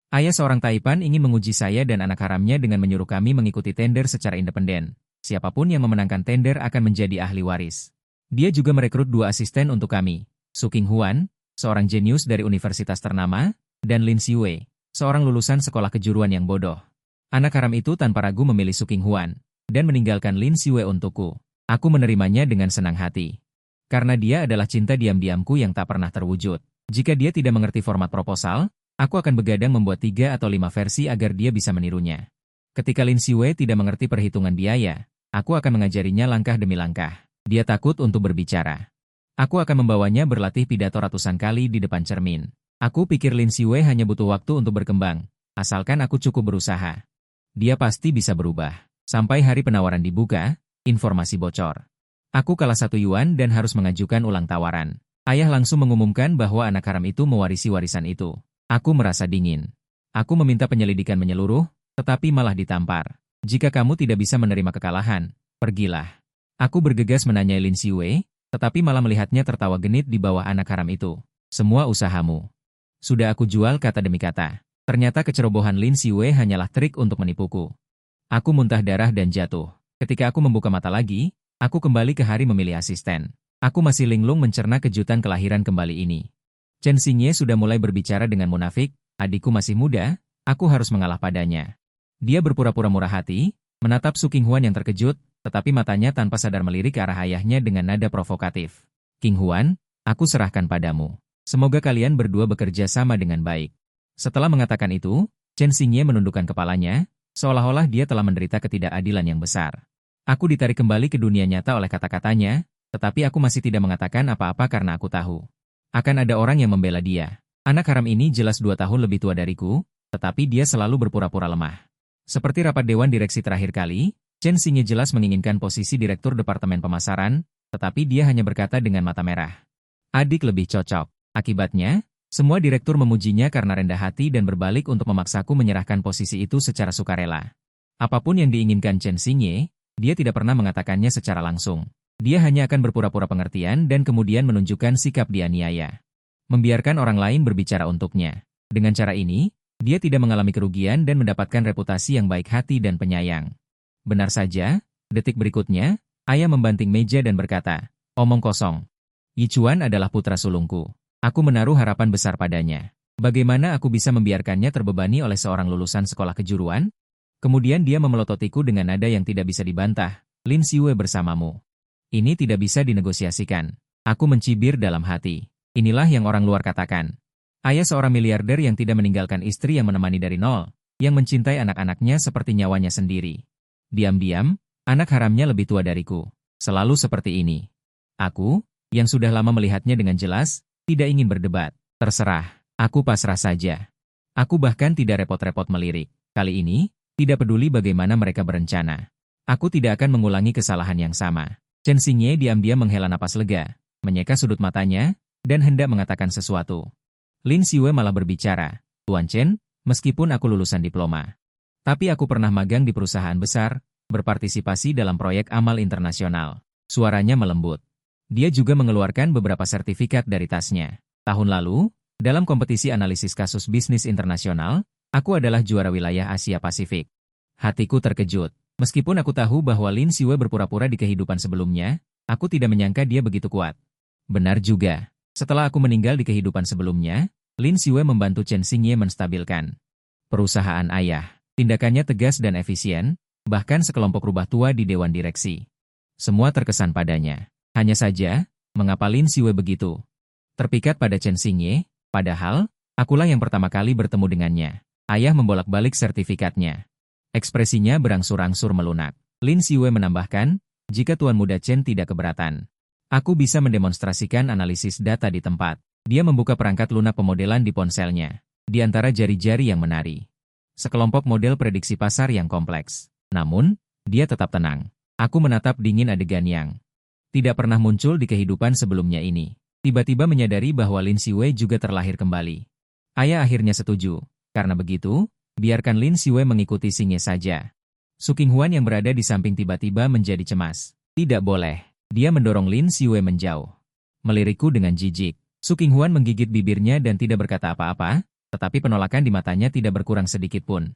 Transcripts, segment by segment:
Ayah seorang Taipan ingin menguji saya dan anak haramnya dengan menyuruh kami mengikuti tender secara independen. Siapapun yang memenangkan tender akan menjadi ahli waris. Dia juga merekrut 2 asisten untuk kami. Su Qinghuan, seorang jenius dari universitas ternama, dan Lin Xiwei, seorang lulusan sekolah kejuruan yang bodoh. Anak haram itu tanpa ragu memilih Su Qinghuan, dan meninggalkan Lin Xiwei untukku. Aku menerimanya dengan senang hati. Karena dia adalah cinta diam-diamku yang tak pernah terwujud. Jika dia tidak mengerti format proposal, aku akan begadang membuat 3 atau 5 versi agar dia bisa menirunya. Ketika Lin Xiwei tidak mengerti perhitungan biaya, aku akan mengajarinya langkah demi langkah. Dia takut untuk berbicara. Aku akan membawanya berlatih pidato ratusan kali di depan cermin. Aku pikir Lin Xiwei hanya butuh waktu untuk berkembang, asalkan aku cukup berusaha. Dia pasti bisa berubah. Sampai hari penawaran dibuka, informasi bocor. Aku kalah 1 yuan dan harus mengajukan ulang tawaran. Ayah langsung mengumumkan bahwa anak haram itu mewarisi warisan itu. Aku merasa dingin. Aku meminta penyelidikan menyeluruh, tetapi malah ditampar. Jika kamu tidak bisa menerima kekalahan, pergilah. Aku bergegas menanyai Lin Xiwei, tetapi malah melihatnya tertawa genit di bawah anak haram itu. Semua usahamu sudah aku jual kata demi kata. Ternyata kecerobohan Lin Xiwei hanyalah trik untuk menipuku. Aku muntah darah dan jatuh. Ketika aku membuka mata lagi, aku kembali ke hari memilih asisten. Aku masih linglung mencerna kejutan kelahiran kembali ini. Chen Xingye sudah mulai berbicara dengan munafik, adikku masih muda, aku harus mengalah padanya. Dia berpura-pura murah hati, menatap Su Qinghuan yang terkejut, tetapi matanya tanpa sadar melirik ke arah ayahnya dengan nada provokatif. Qinghuan, aku serahkan padamu. Semoga kalian berdua bekerja sama dengan baik. Setelah mengatakan itu, Chen Xingye menundukkan kepalanya, seolah-olah dia telah menderita ketidakadilan yang besar. Aku ditarik kembali ke dunia nyata oleh kata-katanya, tetapi aku masih tidak mengatakan apa-apa karena aku tahu. Akan ada orang yang membela dia. Anak haram ini jelas 2 tahun lebih tua dariku, tetapi dia selalu berpura-pura lemah. Seperti rapat dewan direksi terakhir kali, Chen Xingye jelas menginginkan posisi direktur departemen pemasaran, tetapi dia hanya berkata dengan mata merah. Adik lebih cocok. Akibatnya, semua direktur memujinya karena rendah hati dan berbalik untuk memaksaku menyerahkan posisi itu secara sukarela. Apapun yang diinginkan Chen Xingye, dia tidak pernah mengatakannya secara langsung. Dia hanya akan berpura-pura pengertian dan kemudian menunjukkan sikap dianiaya. Membiarkan orang lain berbicara untuknya. Dengan cara ini, dia tidak mengalami kerugian dan mendapatkan reputasi yang baik hati dan penyayang. Benar saja, detik berikutnya, ayah membanting meja dan berkata, omong kosong. Yichuan adalah putra sulungku. Aku menaruh harapan besar padanya. Bagaimana aku bisa membiarkannya terbebani oleh seorang lulusan sekolah kejuruan? Kemudian dia memelototiku dengan nada yang tidak bisa dibantah. Lin Xiwei bersamamu. Ini tidak bisa dinegosiasikan. Aku mencibir dalam hati. Inilah yang orang luar katakan. Ayah seorang miliarder yang tidak meninggalkan istri yang menemani dari nol, yang mencintai anak-anaknya seperti nyawanya sendiri. Diam-diam, anak haramnya lebih tua dariku. Selalu seperti ini. Aku, yang sudah lama melihatnya dengan jelas, tidak ingin berdebat. Terserah, aku pasrah saja. Aku bahkan tidak repot-repot melirik. Kali ini, tidak peduli bagaimana mereka berencana. Aku tidak akan mengulangi kesalahan yang sama. Chen Xingye diam-diam menghela napas lega, menyeka sudut matanya, dan hendak mengatakan sesuatu. Lin Xiwei malah berbicara, Tuan Chen, meskipun aku lulusan diploma. Tapi aku pernah magang di perusahaan besar, berpartisipasi dalam proyek amal internasional. Suaranya melembut. Dia juga mengeluarkan beberapa sertifikat dari tasnya. Tahun lalu, dalam kompetisi analisis kasus bisnis internasional, aku adalah juara wilayah Asia Pasifik. Hatiku terkejut. Meskipun aku tahu bahwa Lin Xiwei berpura-pura di kehidupan sebelumnya, aku tidak menyangka dia begitu kuat. Benar juga. Setelah aku meninggal di kehidupan sebelumnya, Lin Xiwei membantu Chen Xingye menstabilkan perusahaan ayah. Tindakannya tegas dan efisien, bahkan sekelompok rubah tua di dewan direksi. Semua terkesan padanya. Hanya saja, mengapa Lin Xiwei begitu terpikat pada Chen Xingye, padahal, akulah yang pertama kali bertemu dengannya. Ayah membolak-balik sertifikatnya. Ekspresinya berangsur-angsur melunak. Lin Xiwei menambahkan, jika Tuan Muda Chen tidak keberatan, aku bisa mendemonstrasikan analisis data di tempat. Dia membuka perangkat lunak pemodelan di ponselnya. Di antara jari-jari yang menari. Sekelompok model prediksi pasar yang kompleks. Namun, dia tetap tenang. Aku menatap dingin adegan yang tidak pernah muncul di kehidupan sebelumnya ini. Tiba-tiba menyadari bahwa Lin Xiwei juga terlahir kembali. Ayah akhirnya setuju. Karena begitu, biarkan Lin Xiwei mengikuti Xingye saja. Su Qinghuan yang berada di samping tiba-tiba menjadi cemas. Tidak boleh. Dia mendorong Lin Xiwei menjauh. Melirikku dengan jijik. Su Qinghuan menggigit bibirnya dan tidak berkata apa-apa, tetapi penolakan di matanya tidak berkurang sedikit pun.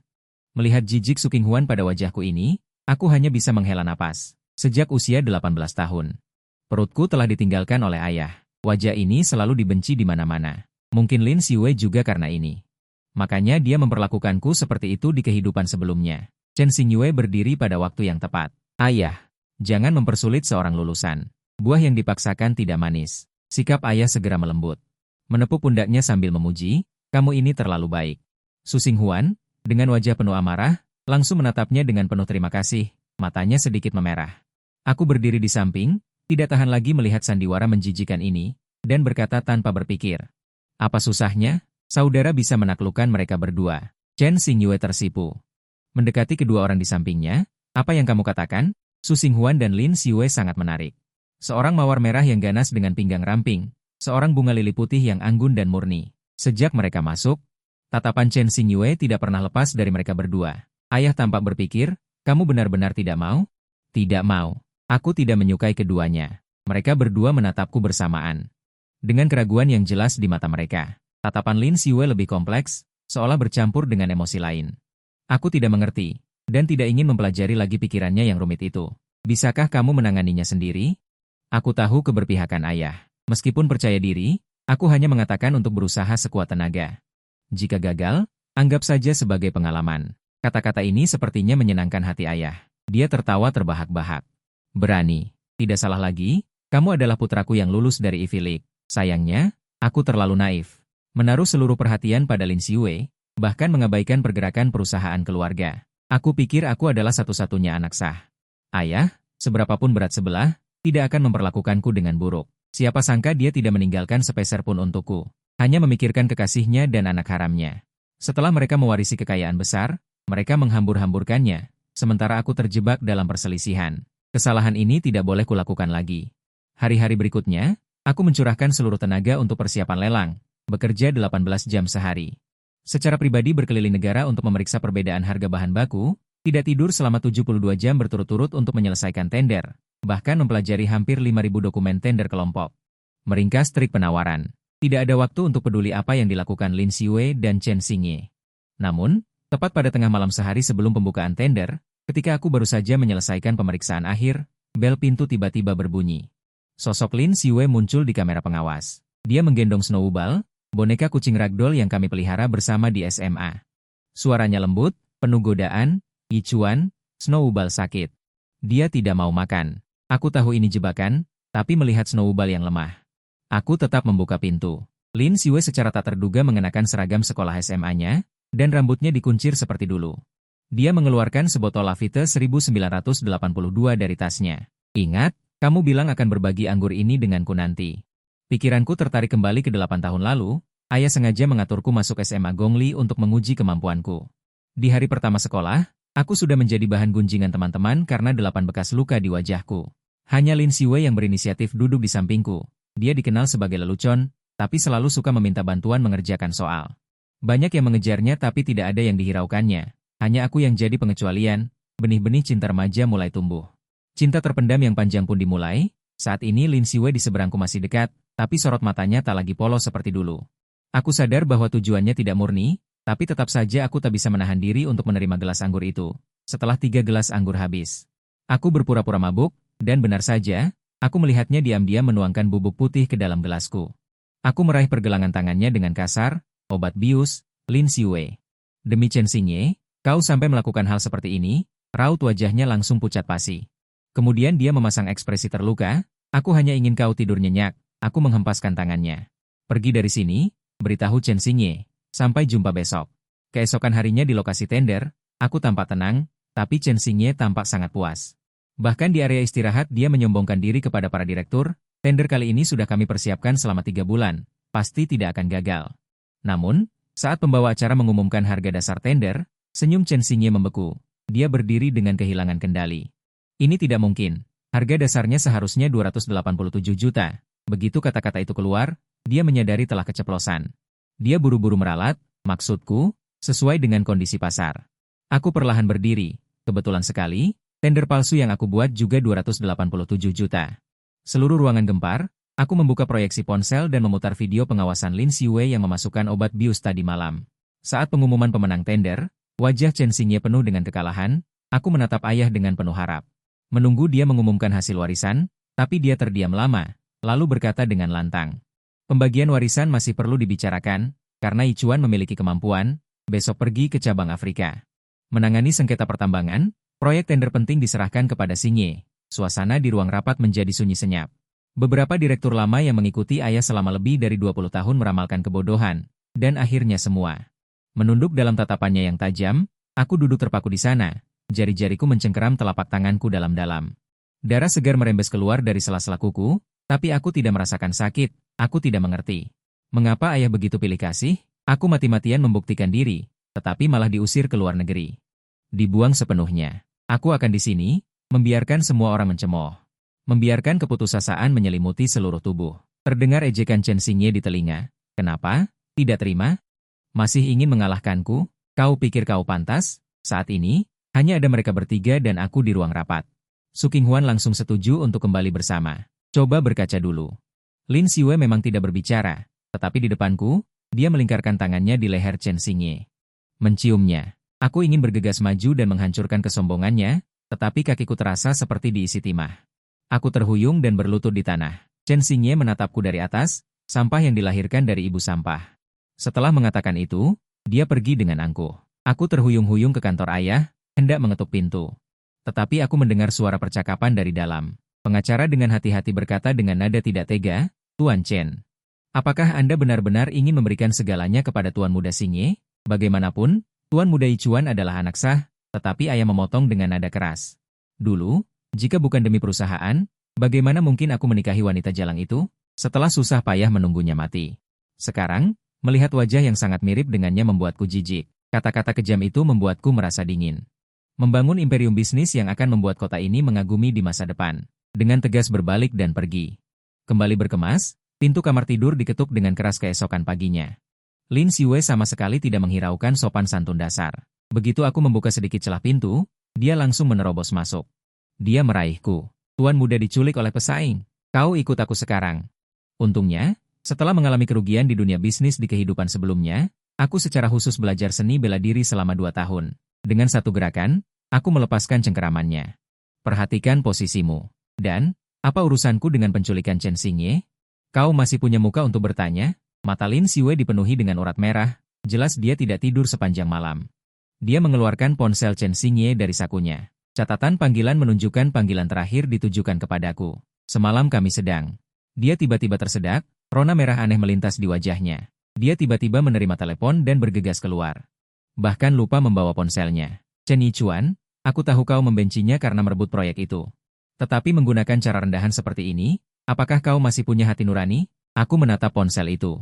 Melihat jijik Suking Huan pada wajahku ini, aku hanya bisa menghela napas. Sejak usia 18 tahun. Perutku telah ditinggalkan oleh ayah. Wajah ini selalu dibenci di mana-mana. Mungkin Lin Xiwei juga karena ini. Makanya dia memperlakukanku seperti itu di kehidupan sebelumnya. Chen Xingyue berdiri pada waktu yang tepat. Ayah, jangan mempersulit seorang lulusan. Buah yang dipaksakan tidak manis. Sikap ayah segera melembut. Menepuk pundaknya sambil memuji, kamu ini terlalu baik. Susing Huan, dengan wajah penuh amarah, langsung menatapnya dengan penuh terima kasih, matanya sedikit memerah. Aku berdiri di samping, tidak tahan lagi melihat sandiwara menjijikan ini, dan berkata tanpa berpikir. Apa susahnya? Saudara bisa menaklukkan mereka berdua. Chen Xingyue tersipu. Mendekati kedua orang di sampingnya, apa yang kamu katakan? Susing Huan dan Lin Xiwei sangat menarik. Seorang mawar merah yang ganas dengan pinggang ramping, seorang bunga lili putih yang anggun dan murni. Sejak mereka masuk, tatapan Chen Xingyue tidak pernah lepas dari mereka berdua. Ayah tampak berpikir, kamu benar-benar tidak mau? Tidak mau. Aku tidak menyukai keduanya. Mereka berdua menatapku bersamaan. Dengan keraguan yang jelas di mata mereka. Tatapan Lin Xiwei lebih kompleks, seolah bercampur dengan emosi lain. Aku tidak mengerti, dan tidak ingin mempelajari lagi pikirannya yang rumit itu. Bisakah kamu menanganinya sendiri? Aku tahu keberpihakan ayah. Meskipun percaya diri, aku hanya mengatakan untuk berusaha sekuat tenaga. Jika gagal, anggap saja sebagai pengalaman. Kata-kata ini sepertinya menyenangkan hati ayah. Dia tertawa terbahak-bahak. Berani. Tidak salah lagi, kamu adalah putraku yang lulus dari Ivy League. Sayangnya, aku terlalu naif. Menaruh seluruh perhatian pada Lin Xiwei, bahkan mengabaikan pergerakan perusahaan keluarga. Aku pikir aku adalah satu-satunya anak sah. Ayah, seberapapun berat sebelah, tidak akan memperlakukanku dengan buruk. Siapa sangka dia tidak meninggalkan sepeser pun untukku. Hanya memikirkan kekasihnya dan anak haramnya. Setelah mereka mewarisi kekayaan besar, mereka menghambur-hamburkannya, sementara aku terjebak dalam perselisihan. Kesalahan ini tidak boleh kulakukan lagi. Hari-hari berikutnya, aku mencurahkan seluruh tenaga untuk persiapan lelang, bekerja 18 jam sehari. Secara pribadi berkeliling negara untuk memeriksa perbedaan harga bahan baku, tidak tidur selama 72 jam berturut-turut untuk menyelesaikan tender, bahkan mempelajari hampir 5.000 dokumen tender kelompok. Meringkas trik penawaran. Tidak ada waktu untuk peduli apa yang dilakukan Lin Xiwei dan Chen Xingyue. Namun, tepat pada tengah malam sehari sebelum pembukaan tender, ketika aku baru saja menyelesaikan pemeriksaan akhir, bel pintu tiba-tiba berbunyi. Sosok Lin Xiwei muncul di kamera pengawas. Dia menggendong Snowball, boneka kucing ragdoll yang kami pelihara bersama di SMA. Suaranya lembut, penuh godaan, Yichuan, Snowball sakit. Dia tidak mau makan. Aku tahu ini jebakan, tapi melihat Snowball yang lemah. Aku tetap membuka pintu. Lin Xiwei secara tak terduga mengenakan seragam sekolah SMA-nya, dan rambutnya dikuncir seperti dulu. Dia mengeluarkan sebotol Lafite 1982 dari tasnya. Ingat, kamu bilang akan berbagi anggur ini denganku nanti. Pikiranku tertarik kembali ke 8 tahun lalu, ayah sengaja mengaturku masuk SMA Gongli untuk menguji kemampuanku. Di hari pertama sekolah, aku sudah menjadi bahan gunjingan teman-teman karena 8 bekas luka di wajahku. Hanya Lin Xiwei yang berinisiatif duduk di sampingku. Dia dikenal sebagai lelucon, tapi selalu suka meminta bantuan mengerjakan soal. Banyak yang mengejarnya tapi tidak ada yang dihiraukannya. Hanya aku yang jadi pengecualian, benih-benih cinta remaja mulai tumbuh. Cinta terpendam yang panjang pun dimulai, saat ini Lin Xiwei di seberangku masih dekat, tapi sorot matanya tak lagi polos seperti dulu. Aku sadar bahwa tujuannya tidak murni, tapi tetap saja aku tak bisa menahan diri untuk menerima gelas anggur itu. Setelah 3 gelas anggur habis, aku berpura-pura mabuk, dan benar saja, aku melihatnya diam-diam menuangkan bubuk putih ke dalam gelasku. Aku meraih pergelangan tangannya dengan kasar, obat bius, Lin Xiwei. Demi Chen Xingyue, kau sampai melakukan hal seperti ini, raut wajahnya langsung pucat pasi. Kemudian dia memasang ekspresi terluka, aku hanya ingin kau tidur nyenyak, aku menghempaskan tangannya. Pergi dari sini, beritahu Chen Xingyue, sampai jumpa besok. Keesokan harinya di lokasi tender, aku tampak tenang, tapi Chen Xingyue tampak sangat puas. Bahkan di area istirahat dia menyombongkan diri kepada para direktur, tender kali ini sudah kami persiapkan selama 3 bulan, pasti tidak akan gagal. Namun, saat pembawa acara mengumumkan harga dasar tender, senyum Chen Xingyue membeku. Dia berdiri dengan kehilangan kendali. Ini tidak mungkin, harga dasarnya seharusnya 287 juta. Begitu kata-kata itu keluar, dia menyadari telah keceplosan. Dia buru-buru meralat, maksudku, sesuai dengan kondisi pasar. Aku perlahan berdiri, kebetulan sekali, tender palsu yang aku buat juga 287 juta. Seluruh ruangan gempar, Aku membuka proyeksi ponsel dan memutar video pengawasan Lin Xiwei yang memasukkan obat bius tadi malam. Saat pengumuman pemenang tender, wajah Chen Xingye penuh dengan kekalahan. Aku menatap ayah dengan penuh harap. Menunggu dia mengumumkan hasil warisan, tapi dia terdiam lama, lalu berkata dengan lantang. Pembagian warisan masih perlu dibicarakan, karena Yichuan memiliki kemampuan, besok pergi ke cabang Afrika. Menangani sengketa pertambangan, proyek tender penting diserahkan kepada Xingye. Suasana di ruang rapat menjadi sunyi senyap. Beberapa direktur lama yang mengikuti ayah selama lebih dari 20 tahun meramalkan kebodohan, dan akhirnya semua. Menunduk dalam tatapannya yang tajam, aku duduk terpaku di sana, jari-jariku mencengkeram telapak tanganku dalam-dalam. Darah segar merembes keluar dari sela-sela kuku, tapi aku tidak merasakan sakit, aku tidak mengerti. Mengapa ayah begitu pilih kasih? Aku mati-matian membuktikan diri, tetapi malah diusir ke luar negeri. Dibuang sepenuhnya. Aku akan di sini, membiarkan semua orang mencemooh. Membiarkan keputusasaan menyelimuti seluruh tubuh. Terdengar ejekan Chen Xingye di telinga. Kenapa? Tidak terima? Masih ingin mengalahkanku? Kau pikir kau pantas? Saat ini, hanya ada mereka bertiga dan aku di ruang rapat. Su Qinghuan langsung setuju untuk kembali bersama. Coba berkaca dulu. Lin Xiwei memang tidak berbicara, tetapi di depanku, dia melingkarkan tangannya di leher Chen Xingye. Menciumnya. Aku ingin bergegas maju dan menghancurkan kesombongannya, tetapi kakiku terasa seperti diisi timah. Aku terhuyung dan berlutut di tanah. Chen Xingye menatapku dari atas, sampah yang dilahirkan dari ibu sampah. Setelah mengatakan itu, dia pergi dengan angkuh. Aku terhuyung-huyung ke kantor ayah, hendak mengetuk pintu. Tetapi aku mendengar suara percakapan dari dalam. Pengacara dengan hati-hati berkata dengan nada tidak tega, Tuan Chen. Apakah Anda benar-benar ingin memberikan segalanya kepada Tuan Muda Xingye? Bagaimanapun, Tuan Muda Yichuan adalah anak sah, tetapi ayah memotong dengan nada keras. Dulu, jika bukan demi perusahaan, bagaimana mungkin aku menikahi wanita jalang itu? Setelah susah payah menunggunya mati. Sekarang, melihat wajah yang sangat mirip dengannya membuatku jijik. Kata-kata kejam itu membuatku merasa dingin. Membangun imperium bisnis yang akan membuat kota ini mengagumi di masa depan. Dengan tegas berbalik dan pergi. Kembali berkemas, pintu kamar tidur diketuk dengan keras keesokan paginya. Lin Xiwei sama sekali tidak menghiraukan sopan santun dasar. Begitu aku membuka sedikit celah pintu, dia langsung menerobos masuk. Dia meraihku. Tuan muda diculik oleh pesaing. Kau ikut aku sekarang. Untungnya, setelah mengalami kerugian di dunia bisnis di kehidupan sebelumnya, aku secara khusus belajar seni bela diri selama 2 tahun. Dengan satu gerakan, aku melepaskan cengkeramannya. Perhatikan posisimu. Dan, apa urusanku dengan penculikan Chen Xingye? Kau masih punya muka untuk bertanya? Mata Lin Xiwei dipenuhi dengan urat merah, jelas dia tidak tidur sepanjang malam. Dia mengeluarkan ponsel Chen Xingye dari sakunya. Catatan panggilan menunjukkan panggilan terakhir ditujukan kepadaku. Semalam kami sedang. Dia tiba-tiba tersedak, rona merah aneh melintas di wajahnya. Dia tiba-tiba menerima telepon dan bergegas keluar. Bahkan lupa membawa ponselnya. Chen Yichuan, aku tahu kau membencinya karena merebut proyek itu. Tetapi menggunakan cara rendahan seperti ini, apakah kau masih punya hati nurani? Aku menatap ponsel itu.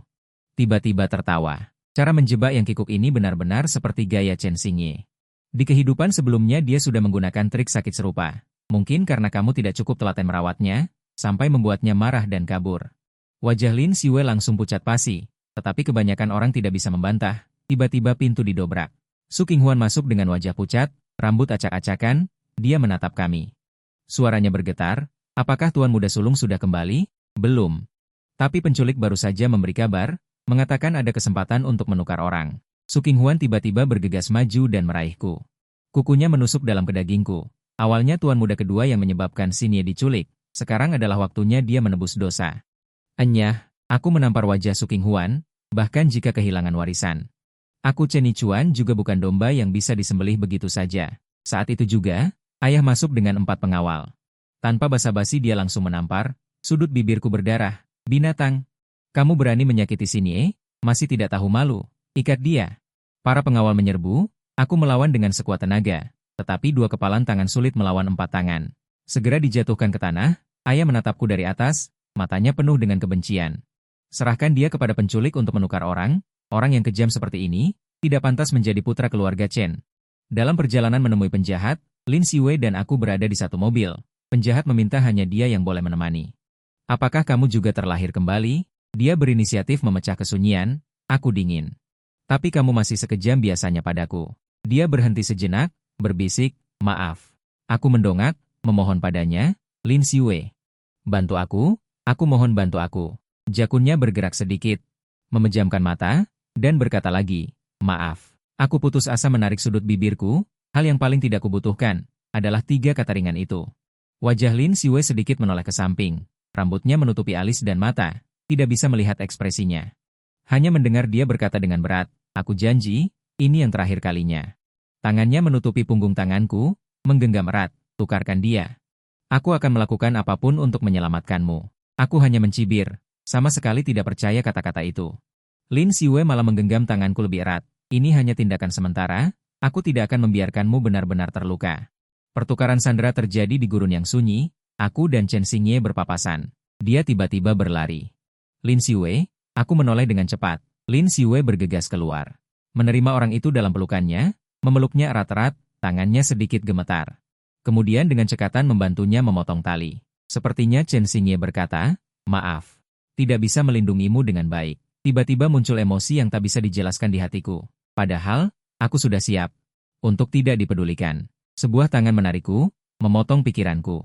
Tiba-tiba tertawa. Cara menjebak yang kikuk ini benar-benar seperti gaya Chen Xingye. Di kehidupan sebelumnya dia sudah menggunakan trik sakit serupa. Mungkin karena kamu tidak cukup telaten merawatnya, sampai membuatnya marah dan kabur. Wajah Lin Xiwei langsung pucat pasi, tetapi kebanyakan orang tidak bisa membantah. Tiba-tiba pintu didobrak. Su Qinghuan masuk dengan wajah pucat, rambut acak-acakan, dia menatap kami. Suaranya bergetar, apakah Tuan Muda Sulung sudah kembali? Belum. Tapi penculik baru saja memberi kabar, mengatakan ada kesempatan untuk menukar orang. Su Qinghuan tiba-tiba bergegas maju dan meraihku. Kukunya menusuk dalam kedagingku. Awalnya Tuan Muda kedua yang menyebabkan Xingye diculik, sekarang adalah waktunya dia menebus dosa. Enyah, aku menampar wajah Su Qinghuan, bahkan jika kehilangan warisan. Aku Chen Yichuan juga bukan domba yang bisa disembelih begitu saja. Saat itu juga, ayah masuk dengan 4 pengawal. Tanpa basa-basi dia langsung menampar, sudut bibirku berdarah. Binatang, kamu berani menyakiti Xingye? Masih tidak tahu malu, ikat dia. Para pengawal menyerbu, aku melawan dengan sekuat tenaga, tetapi 2 kepalan tangan sulit melawan 4 tangan. Segera dijatuhkan ke tanah, ayah menatapku dari atas, matanya penuh dengan kebencian. Serahkan dia kepada penculik untuk menukar orang yang kejam seperti ini, tidak pantas menjadi putra keluarga Chen. Dalam perjalanan menemui penjahat, Lin Xiwei dan aku berada di satu mobil. Penjahat meminta hanya dia yang boleh menemani. Apakah kamu juga terlahir kembali? Dia berinisiatif memecah kesunyian, aku dingin. Tapi kamu masih sekejam biasanya padaku. Dia berhenti sejenak, berbisik, maaf. Aku mendongak, memohon padanya, Lin Xiwei. Bantu aku, Aku mohon bantu aku. Jakunnya bergerak sedikit, memejamkan mata, dan berkata lagi, maaf. Aku putus asa menarik sudut bibirku, hal yang paling tidak kubutuhkan, adalah 3 kata ringan itu. Wajah Lin Xue sedikit menoleh ke samping, rambutnya menutupi alis dan mata, tidak bisa melihat ekspresinya. Hanya mendengar dia berkata dengan berat, aku janji, ini yang terakhir kalinya. Tangannya menutupi punggung tanganku, menggenggam erat, tukarkan dia. Aku akan melakukan apapun untuk menyelamatkanmu. Aku hanya mencibir, sama sekali tidak percaya kata-kata itu. Lin Xue malah menggenggam tanganku lebih erat. Ini hanya tindakan sementara, aku tidak akan membiarkanmu benar-benar terluka. Pertukaran sandera terjadi di gurun yang sunyi, aku dan Chen Xingye berpapasan. Dia tiba-tiba berlari. Lin Xue, aku menoleh dengan cepat. Lin Xue bergegas keluar. Menerima orang itu dalam pelukannya, memeluknya erat-erat, tangannya sedikit gemetar. Kemudian dengan cekatan membantunya memotong tali. Sepertinya Chen Xingye berkata, maaf, tidak bisa melindungimu dengan baik. Tiba-tiba muncul emosi yang tak bisa dijelaskan di hatiku. Padahal, aku sudah siap untuk tidak dipedulikan. Sebuah tangan menarikku, memotong pikiranku.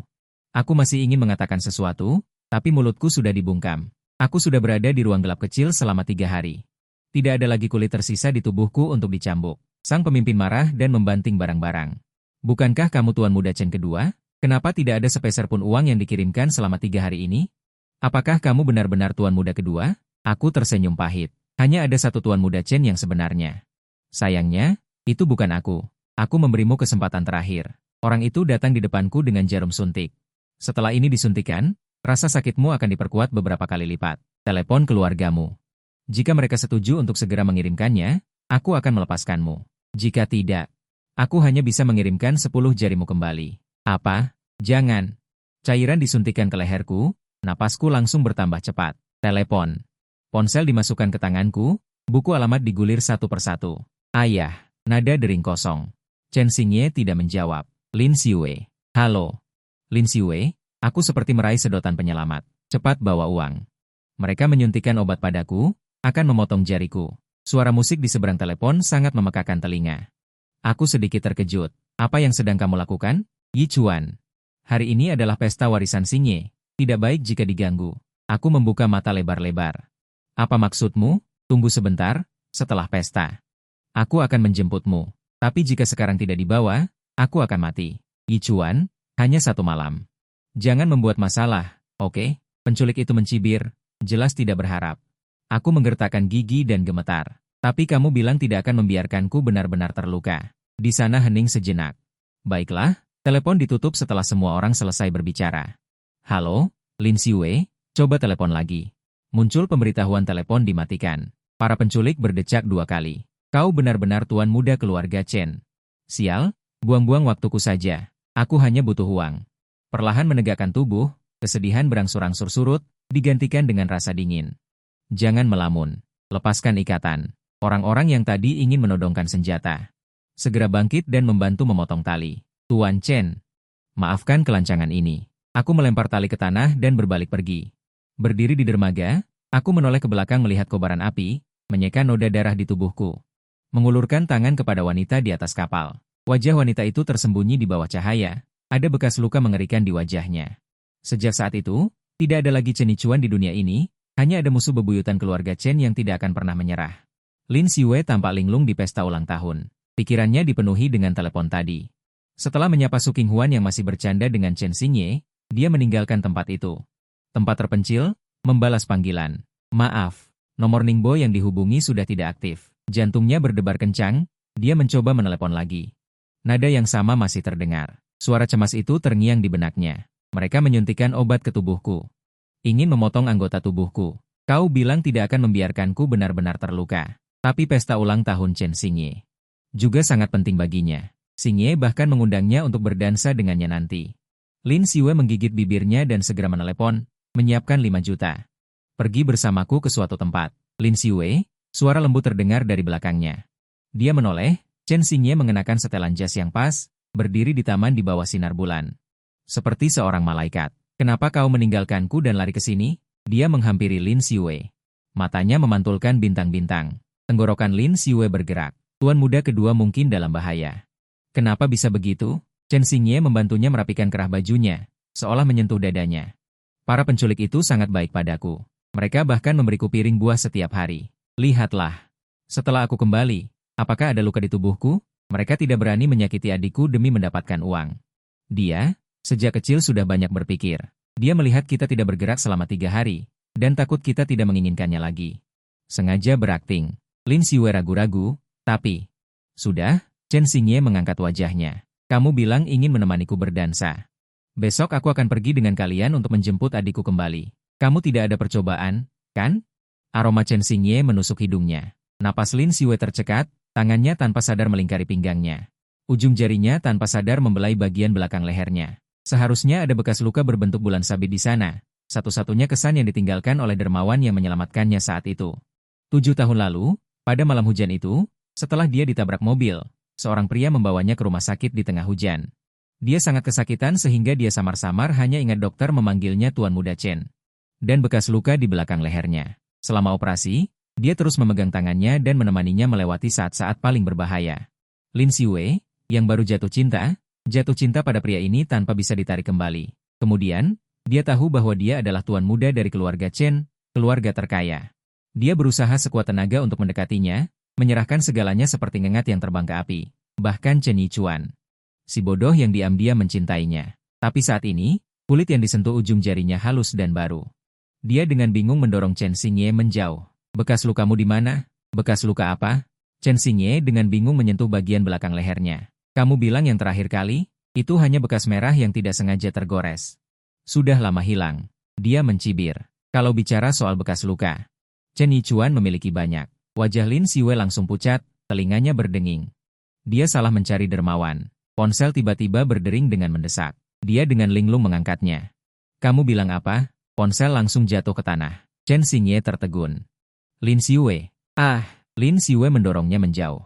Aku masih ingin mengatakan sesuatu, tapi mulutku sudah dibungkam. Aku sudah berada di ruang gelap kecil selama 3 hari. Tidak ada lagi kulit tersisa di tubuhku untuk dicambuk. Sang pemimpin marah dan membanting barang-barang. Bukankah kamu tuan muda Chen kedua? Kenapa tidak ada sepeser pun uang yang dikirimkan selama 3 hari ini? Apakah kamu benar-benar tuan muda kedua? Aku tersenyum pahit. Hanya ada satu tuan muda Chen yang sebenarnya. Sayangnya, itu bukan aku. Aku memberimu kesempatan terakhir. Orang itu datang di depanku dengan jarum suntik. Setelah ini disuntikan, rasa sakitmu akan diperkuat beberapa kali lipat. Telepon keluargamu. Jika mereka setuju untuk segera mengirimkannya, aku akan melepaskanmu. Jika tidak, aku hanya bisa mengirimkan 10 jarimu kembali. Apa? Jangan. Cairan disuntikan ke leherku, napasku langsung bertambah cepat. Telepon. Ponsel dimasukkan ke tanganku, buku alamat digulir satu persatu. Ayah, nada dering kosong. Chen Xingye tidak menjawab. Lin Xue. Halo. Lin Xue, aku seperti meraih sedotan penyelamat. Cepat bawa uang. Mereka menyuntikkan obat padaku, akan memotong jariku. Suara musik di seberang telepon sangat memekakan telinga. Aku sedikit terkejut. Apa yang sedang kamu lakukan? Yi Chuan. Hari ini adalah pesta warisan Xingye. Tidak baik jika diganggu. Aku membuka mata lebar-lebar. Apa maksudmu? Tunggu sebentar, setelah pesta. Aku akan menjemputmu. Tapi jika sekarang tidak dibawa, aku akan mati. Yi Chuan, hanya 1 malam. Jangan membuat masalah, oke? Penculik itu mencibir, jelas tidak berharap. Aku menggertakkan gigi dan gemetar. Tapi kamu bilang tidak akan membiarkanku benar-benar terluka. Di sana hening sejenak. Baiklah, telepon ditutup setelah semua orang selesai berbicara. Halo, Lin Xue, coba telepon lagi. Muncul pemberitahuan telepon dimatikan. Para penculik berdecak 2 kali. Kau benar-benar tuan muda keluarga Chen. Sial, buang-buang waktuku saja. Aku hanya butuh uang. Perlahan menegakkan tubuh, kesedihan berangsur-angsur surut, digantikan dengan rasa dingin. Jangan melamun. Lepaskan ikatan. Orang-orang yang tadi ingin menodongkan senjata. Segera bangkit dan membantu memotong tali. Tuan Chen. Maafkan kelancangan ini. Aku melempar tali ke tanah dan berbalik pergi. Berdiri di dermaga, aku menoleh ke belakang melihat kobaran api, menyeka noda darah di tubuhku. Mengulurkan tangan kepada wanita di atas kapal. Wajah wanita itu tersembunyi di bawah cahaya, ada bekas luka mengerikan di wajahnya. Sejak saat itu, tidak ada lagi Chen Yichuan di dunia ini, hanya ada musuh bebuyutan keluarga Chen yang tidak akan pernah menyerah. Lin Xue tampak linglung di pesta ulang tahun. Pikirannya dipenuhi dengan telepon tadi. Setelah menyapa Su Qinghuan yang masih bercanda dengan Chen Xingye, dia meninggalkan tempat itu. Tempat terpencil, membalas panggilan. Maaf, nomor Ningbo yang dihubungi sudah tidak aktif. Jantungnya berdebar kencang, dia mencoba menelepon lagi. Nada yang sama masih terdengar. Suara cemas itu terngiang di benaknya. Mereka menyuntikkan obat ke tubuhku. Ingin memotong anggota tubuhku. Kau bilang tidak akan membiarkanku benar-benar terluka. Tapi pesta ulang tahun Chen Xingye juga sangat penting baginya. Xingye bahkan mengundangnya untuk berdansa dengannya nanti. Lin Xue menggigit bibirnya dan segera menelepon. Menyiapkan 5 juta. Pergi bersamaku ke suatu tempat. Lin Xue, suara lembut terdengar dari belakangnya. Dia menoleh, Chen Xingye mengenakan setelan jas yang pas, berdiri di taman di bawah sinar bulan. Seperti seorang malaikat. Kenapa kau meninggalkanku dan lari ke sini? Dia menghampiri Lin Xue. Matanya memantulkan bintang-bintang. Tenggorokan Lin Xue bergerak. Tuan muda kedua mungkin dalam bahaya. Kenapa bisa begitu? Chen Xingye membantunya merapikan kerah bajunya, seolah menyentuh dadanya. Para penculik itu sangat baik padaku. Mereka bahkan memberiku piring buah setiap hari. Lihatlah. Setelah aku kembali, apakah ada luka di tubuhku? Mereka tidak berani menyakiti adikku demi mendapatkan uang. Dia, sejak kecil sudah banyak berpikir. Dia melihat kita tidak bergerak selama 3 hari, dan takut kita tidak menginginkannya lagi. Sengaja berakting. Lin Xiwei ragu-ragu, tapi... Sudah, Chen Xingye mengangkat wajahnya. Kamu bilang ingin menemaniku berdansa. Besok aku akan pergi dengan kalian untuk menjemput adikku kembali. Kamu tidak ada percobaan, kan? Aroma Chen Xingye menusuk hidungnya. Napas Lin Xiwei tercekat, tangannya tanpa sadar melingkari pinggangnya. Ujung jarinya tanpa sadar membelai bagian belakang lehernya. Seharusnya ada bekas luka berbentuk bulan sabit di sana. Satu-satunya kesan yang ditinggalkan oleh dermawan yang menyelamatkannya saat itu. 7 tahun lalu, pada malam hujan itu, setelah dia ditabrak mobil, seorang pria membawanya ke rumah sakit di tengah hujan. Dia sangat kesakitan sehingga dia samar-samar hanya ingat dokter memanggilnya Tuan Muda Chen. Dan bekas luka di belakang lehernya. Selama operasi, dia terus memegang tangannya dan menemaninya melewati saat-saat paling berbahaya. Lin Xiwei, yang baru jatuh cinta pada pria ini tanpa bisa ditarik kembali. Kemudian, dia tahu bahwa dia adalah tuan muda dari keluarga Chen, keluarga terkaya. Dia berusaha sekuat tenaga untuk mendekatinya, menyerahkan segalanya seperti ngengat yang terbang ke api. Bahkan Chen Yichuan, si bodoh yang diam-diam mencintainya. Tapi saat ini, kulit yang disentuh ujung jarinya halus dan baru. Dia dengan bingung mendorong Chen Xingye menjauh. Bekas lukamu di mana? Bekas luka apa? Chen Xingye dengan bingung menyentuh bagian belakang lehernya. Kamu bilang yang terakhir kali, itu hanya bekas merah yang tidak sengaja tergores. Sudah lama hilang. Dia mencibir. Kalau bicara soal bekas luka, Chen Yichuan memiliki banyak. Wajah Lin Xiwei langsung pucat, telinganya berdenging. Dia salah mencari dermawan. Ponsel tiba-tiba berdering dengan mendesak. Dia dengan linglung mengangkatnya. Kamu bilang apa? Ponsel langsung jatuh ke tanah. Chen Xingye tertegun. Lin Xiwei. Lin Xiwei mendorongnya menjauh.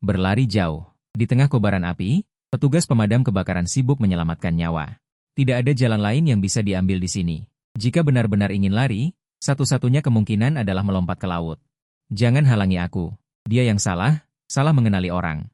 Berlari jauh. Di tengah kobaran api, petugas pemadam kebakaran sibuk menyelamatkan nyawa. Tidak ada jalan lain yang bisa diambil di sini. Jika benar-benar ingin lari, satu-satunya kemungkinan adalah melompat ke laut. Jangan halangi aku. Dia yang salah mengenali orang.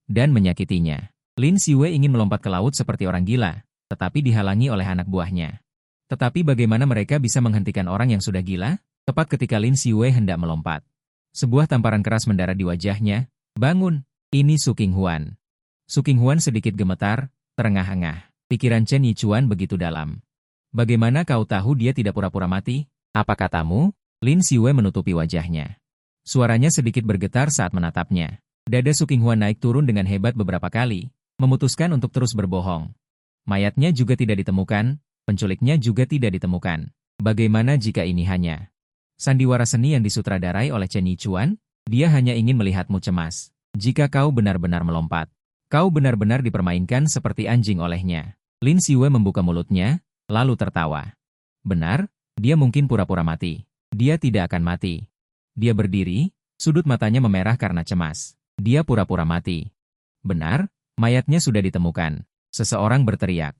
Dan menyakitinya. Lin Xiwei ingin melompat ke laut seperti orang gila, tetapi dihalangi oleh anak buahnya. Tetapi bagaimana mereka bisa menghentikan orang yang sudah gila? Tepat ketika Lin Xiwei hendak melompat. Sebuah tamparan keras mendarat di wajahnya. Bangun, ini Su Qinghuan. Su Qinghuan sedikit gemetar, terengah-engah. Pikiran Chen Yichuan begitu dalam. Bagaimana kau tahu dia tidak pura-pura mati? Apa katamu? Lin Xiwei menutupi wajahnya. Suaranya sedikit bergetar saat menatapnya. Dada Su Qinghuan naik turun dengan hebat beberapa kali, memutuskan untuk terus berbohong. Mayatnya juga tidak ditemukan, penculiknya juga tidak ditemukan. Bagaimana jika ini hanya sandiwara seni yang disutradarai oleh Chen Yichuan? Dia hanya ingin melihatmu cemas. Jika kau benar-benar melompat, kau benar-benar dipermainkan seperti anjing olehnya. Lin Xiwei membuka mulutnya, lalu tertawa. Benar, dia mungkin pura-pura mati. Dia tidak akan mati. Dia berdiri, sudut matanya memerah karena cemas. Dia pura-pura mati. Benar, mayatnya sudah ditemukan. Seseorang berteriak.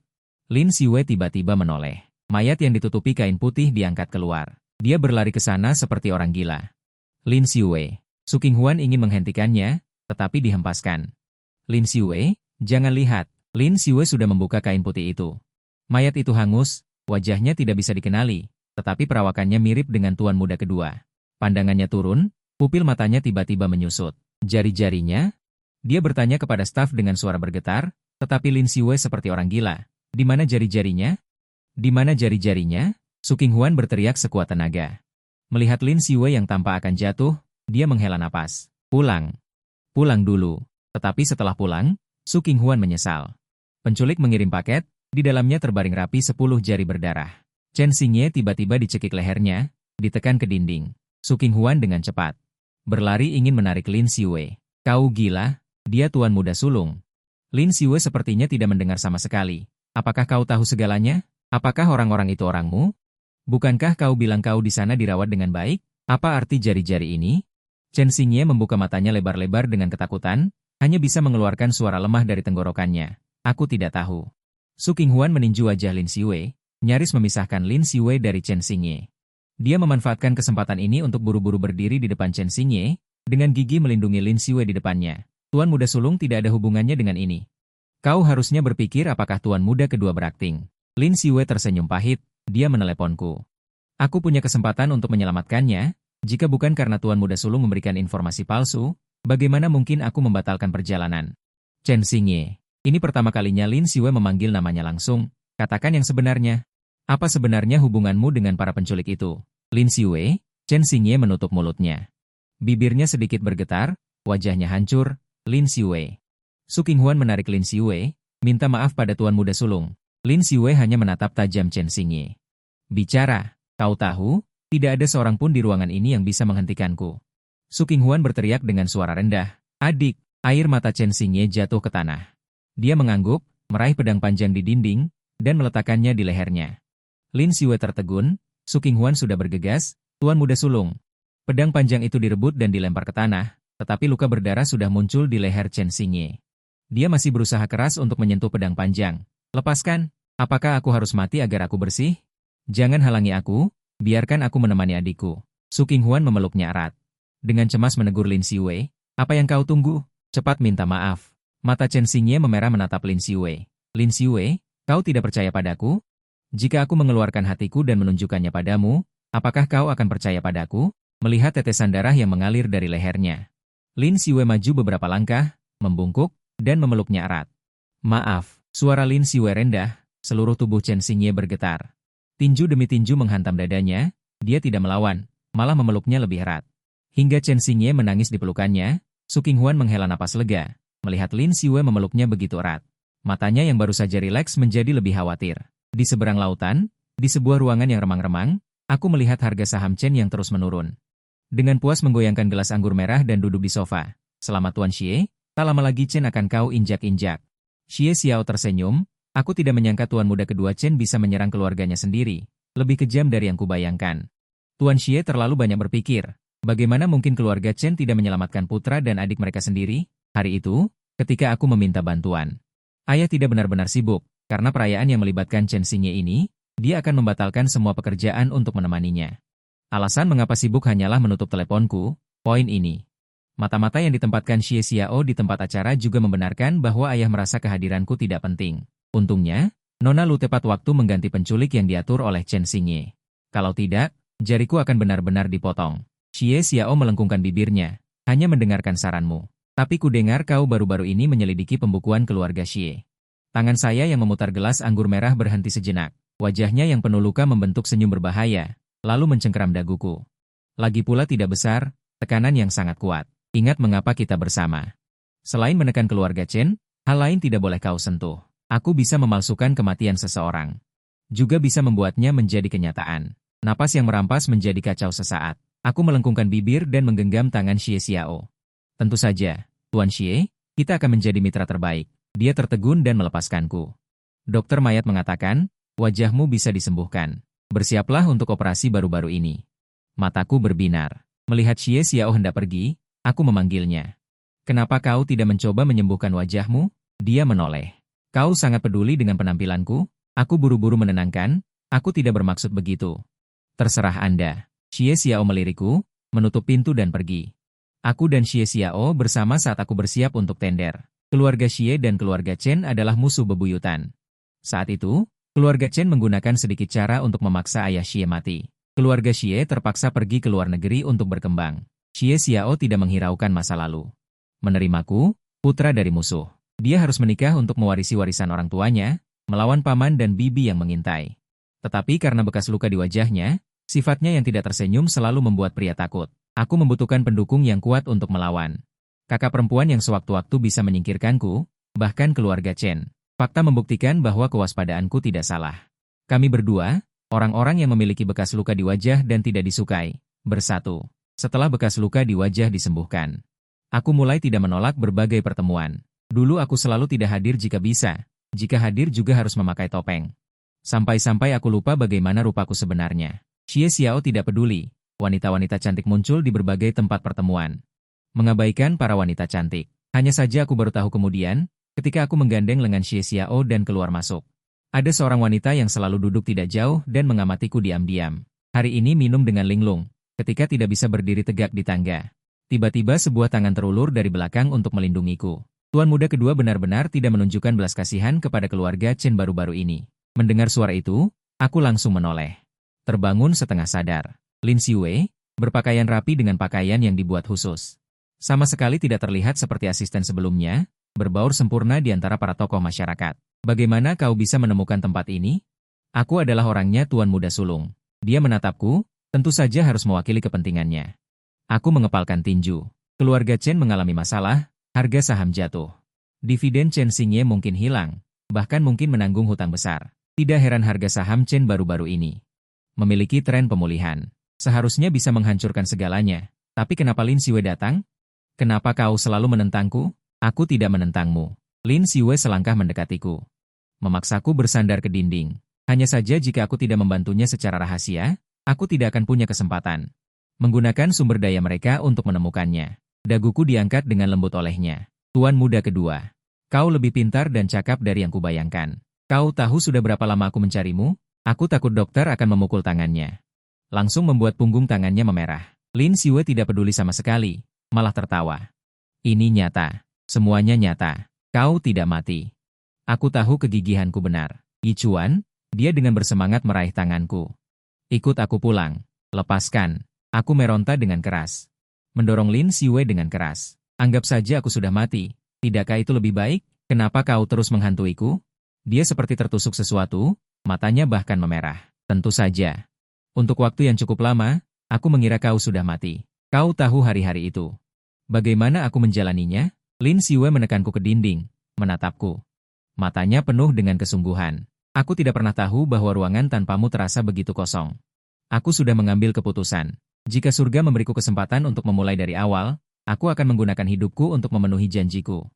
Lin Xiwei tiba-tiba menoleh. Mayat yang ditutupi kain putih diangkat keluar. Dia berlari ke sana seperti orang gila. Lin Xiwei. Su Qinghuan ingin menghentikannya, tetapi dihempaskan. Lin Xiwei, jangan lihat. Lin Xiwei sudah membuka kain putih itu. Mayat itu hangus, wajahnya tidak bisa dikenali, tetapi perawakannya mirip dengan tuan muda kedua. Pandangannya turun, pupil matanya tiba-tiba menyusut. Jari-jarinya? Dia bertanya kepada staf dengan suara bergetar, tetapi Lin Xiwei seperti orang gila. Di mana jari-jarinya? Di mana jari-jarinya? Su Qinghuan berteriak sekuat tenaga. Melihat Lin Xiwei yang tampak akan jatuh, dia menghela napas. Pulang. Pulang dulu. Tetapi setelah pulang, Su Qinghuan menyesal. Penculik mengirim paket, di dalamnya terbaring rapi 10 jari berdarah. Chen Xingye tiba-tiba dicekik lehernya, ditekan ke dinding. Su Qinghuan dengan cepat berlari ingin menarik Lin Xiwei. Kau gila? Dia tuan muda sulung. Lin Xiwei sepertinya tidak mendengar sama sekali. Apakah kau tahu segalanya? Apakah orang-orang itu orangmu? Bukankah kau bilang kau di sana dirawat dengan baik? Apa arti jari-jari ini? Chen Xingye membuka matanya lebar-lebar dengan ketakutan, hanya bisa mengeluarkan suara lemah dari tenggorokannya. Aku tidak tahu. Su Qinghuan meninju wajah Lin Xiwei, nyaris memisahkan Lin Xiwei dari Chen Xingye. Dia memanfaatkan kesempatan ini untuk buru-buru berdiri di depan Chen Xingye, dengan gigi melindungi Lin Xiwei di depannya. Tuan muda sulung tidak ada hubungannya dengan ini. Kau harusnya berpikir apakah tuan muda kedua berakting. Lin Xiwei tersenyum pahit, dia meneleponku. Aku punya kesempatan untuk menyelamatkannya. Jika bukan karena Tuan Muda Sulung memberikan informasi palsu, bagaimana mungkin aku membatalkan perjalanan? Chen Xingye. Ini pertama kalinya Lin Siwei memanggil namanya langsung. Katakan yang sebenarnya. Apa sebenarnya hubunganmu dengan para penculik itu? Lin Siwei, Chen Xingye menutup mulutnya. Bibirnya sedikit bergetar, wajahnya hancur. Lin Siwei. Su Qinghuan menarik Lin Siwei, minta maaf pada Tuan Muda Sulung. Lin Siwei hanya menatap tajam Chen Xingye. Bicara, kau tahu, tidak ada seorang pun di ruangan ini yang bisa menghentikanku. Su Qinghuan berteriak dengan suara rendah. Adik, air mata Chen Xingye jatuh ke tanah. Dia mengangguk, meraih pedang panjang di dinding, dan meletakkannya di lehernya. Lin Siwei tertegun, Su Qinghuan sudah bergegas, Tuan Muda Sulung. Pedang panjang itu direbut dan dilempar ke tanah, tetapi luka berdarah sudah muncul di leher Chen Xingye. Dia masih berusaha keras untuk menyentuh pedang panjang. Lepaskan, apakah aku harus mati agar aku bersih? Jangan halangi aku, biarkan aku menemani adikku. Su Qinghuan memeluknya erat. Dengan cemas menegur Lin Siwei, apa yang kau tunggu? Cepat minta maaf. Mata Chen Xingye memerah menatap Lin Siwei. Lin Siwei, kau tidak percaya padaku? Jika aku mengeluarkan hatiku dan menunjukkannya padamu, apakah kau akan percaya padaku? Melihat tetesan darah yang mengalir dari lehernya. Lin Siwei maju beberapa langkah, membungkuk, dan memeluknya erat. Maaf, suara Lin Siwei rendah, seluruh tubuh Chen Xingye bergetar. Tinju demi tinju menghantam dadanya, dia tidak melawan, malah memeluknya lebih erat. Hingga Chen Xingye menangis di pelukannya, Su Qinghuan menghela napas lega. Melihat Lin Siwei memeluknya begitu erat. Matanya yang baru saja rileks menjadi lebih khawatir. Di seberang lautan, di sebuah ruangan yang remang-remang, aku melihat harga saham Chen yang terus menurun. Dengan puas menggoyangkan gelas anggur merah dan duduk di sofa. Selamat Tuan Xie, tak lama lagi Chen akan kau injak-injak. Xie Xiao tersenyum, aku tidak menyangka Tuan Muda kedua Chen bisa menyerang keluarganya sendiri. Lebih kejam dari yang kubayangkan. Tuan Xie terlalu banyak berpikir. Bagaimana mungkin keluarga Chen tidak menyelamatkan putra dan adik mereka sendiri? Hari itu, ketika aku meminta bantuan. Ayah tidak benar-benar sibuk, karena perayaan yang melibatkan Chen Xingye ini, dia akan membatalkan semua pekerjaan untuk menemaninya. Alasan mengapa sibuk hanyalah menutup teleponku, poin ini. Mata-mata yang ditempatkan Xie Xiao di tempat acara juga membenarkan bahwa ayah merasa kehadiranku tidak penting. Untungnya, Nona Lu tepat waktu mengganti penculik yang diatur oleh Chen Xingye. Kalau tidak, jariku akan benar-benar dipotong. Xie Xiao melengkungkan bibirnya, hanya mendengarkan saranmu. Tapi ku dengar kau baru-baru ini menyelidiki pembukuan keluarga Xie. Tangan saya yang memutar gelas anggur merah berhenti sejenak. Wajahnya yang penuh luka membentuk senyum berbahaya, lalu mencengkeram daguku. Lagi pula tidak besar, tekanan yang sangat kuat. Ingat mengapa kita bersama. Selain menekan keluarga Chen, hal lain tidak boleh kau sentuh. Aku bisa memalsukan kematian seseorang. Juga bisa membuatnya menjadi kenyataan. Napas yang merampas menjadi kacau sesaat. Aku melengkungkan bibir dan menggenggam tangan Xie Xiao. Tentu saja, Tuan Xie, kita akan menjadi mitra terbaik. Dia tertegun dan melepaskanku. Dokter mayat mengatakan, wajahmu bisa disembuhkan. Bersiaplah untuk operasi baru-baru ini. Mataku berbinar. Melihat Xie Xiao hendak pergi, aku memanggilnya. Kenapa kau tidak mencoba menyembuhkan wajahmu? Dia menoleh. Kau sangat peduli dengan penampilanku? Aku buru-buru menenangkan, aku tidak bermaksud begitu. Terserah Anda. Xie Xiao melirikku, menutup pintu dan pergi. Aku dan Xie Xiao bersama saat aku bersiap untuk tender. Keluarga Xie dan keluarga Chen adalah musuh bebuyutan. Saat itu, keluarga Chen menggunakan sedikit cara untuk memaksa ayah Xie mati. Keluarga Xie terpaksa pergi ke luar negeri untuk berkembang. Xie Xiao tidak menghiraukan masa lalu. Menerimaku, putra dari musuh. Dia harus menikah untuk mewarisi warisan orang tuanya, melawan paman dan bibi yang mengintai. Tetapi karena bekas luka di wajahnya, sifatnya yang tidak tersenyum selalu membuat pria takut. Aku membutuhkan pendukung yang kuat untuk melawan. Kakak perempuan yang sewaktu-waktu bisa menyingkirkanku, bahkan keluarga Chen. Fakta membuktikan bahwa kewaspadaanku tidak salah. Kami berdua, orang-orang yang memiliki bekas luka di wajah dan tidak disukai, bersatu. Setelah bekas luka di wajah disembuhkan, aku mulai tidak menolak berbagai pertemuan. Dulu aku selalu tidak hadir jika bisa, jika hadir juga harus memakai topeng. Sampai-sampai aku lupa bagaimana rupaku sebenarnya. Xie Xiao tidak peduli. Wanita-wanita cantik muncul di berbagai tempat pertemuan. Mengabaikan para wanita cantik. Hanya saja aku baru tahu kemudian, ketika aku menggandeng lengan Xie Xiao dan keluar masuk. Ada seorang wanita yang selalu duduk tidak jauh dan mengamatiku diam-diam. Hari ini minum dengan linglung, ketika tidak bisa berdiri tegak di tangga. Tiba-tiba sebuah tangan terulur dari belakang untuk melindungiku. Tuan muda kedua benar-benar tidak menunjukkan belas kasihan kepada keluarga Chen baru-baru ini. Mendengar suara itu, Aku langsung menoleh. Terbangun setengah sadar. Lin Xiwei, berpakaian rapi dengan pakaian yang dibuat khusus. Sama sekali tidak terlihat seperti asisten sebelumnya, berbaur sempurna di antara para tokoh masyarakat. Bagaimana kau bisa menemukan tempat ini? Aku adalah orangnya Tuan Muda Sulung. Dia menatapku, tentu saja harus mewakili kepentingannya. Aku mengepalkan tinju. Keluarga Chen mengalami masalah, harga saham jatuh. Dividen Chen Xingye mungkin hilang, bahkan mungkin menanggung hutang besar. Tidak heran harga saham Chen baru-baru ini memiliki tren pemulihan. Seharusnya bisa menghancurkan segalanya. Tapi kenapa Lin Xiwei datang? Kenapa kau selalu menentangku? Aku tidak menentangmu. Lin Xiwei selangkah mendekatiku. Memaksaku bersandar ke dinding. Hanya saja jika aku tidak membantunya secara rahasia, aku tidak akan punya kesempatan menggunakan sumber daya mereka untuk menemukannya. Daguku diangkat dengan lembut olehnya. Tuan muda kedua, kau lebih pintar dan cakap dari yang kubayangkan. Kau tahu sudah berapa lama aku mencarimu? Aku takut dokter akan memukul tangannya. Langsung membuat punggung tangannya memerah. Lin Xiwei tidak peduli sama sekali, malah tertawa. Ini nyata. Semuanya nyata. Kau tidak mati. Aku tahu kegigihanku benar. Yichuan, dia dengan bersemangat meraih tanganku. Ikut aku pulang. Lepaskan. Aku meronta dengan keras. Mendorong Lin Xiwei dengan keras. Anggap saja aku sudah mati. Tidakkah itu lebih baik? Kenapa kau terus menghantuiku? Dia seperti tertusuk sesuatu, matanya bahkan memerah. Tentu saja. Untuk waktu yang cukup lama, aku mengira kau sudah mati. Kau tahu hari-hari itu. Bagaimana aku menjalaninya? Lin Xiwei menekanku ke dinding, menatapku. Matanya penuh dengan kesungguhan. Aku tidak pernah tahu bahwa ruangan tanpamu terasa begitu kosong. Aku sudah mengambil keputusan. Jika surga memberiku kesempatan untuk memulai dari awal, aku akan menggunakan hidupku untuk memenuhi janjiku.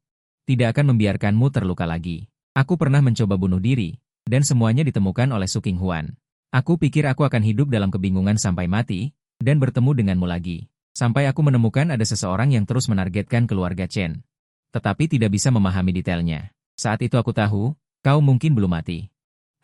Tidak akan membiarkanmu terluka lagi. Aku pernah mencoba bunuh diri, dan semuanya ditemukan oleh Su Qinghuan. Aku pikir aku akan hidup dalam kebingungan sampai mati, dan bertemu denganmu lagi. Sampai aku menemukan ada seseorang yang terus menargetkan keluarga Chen. Tetapi tidak bisa memahami detailnya. Saat itu aku tahu, kau mungkin belum mati.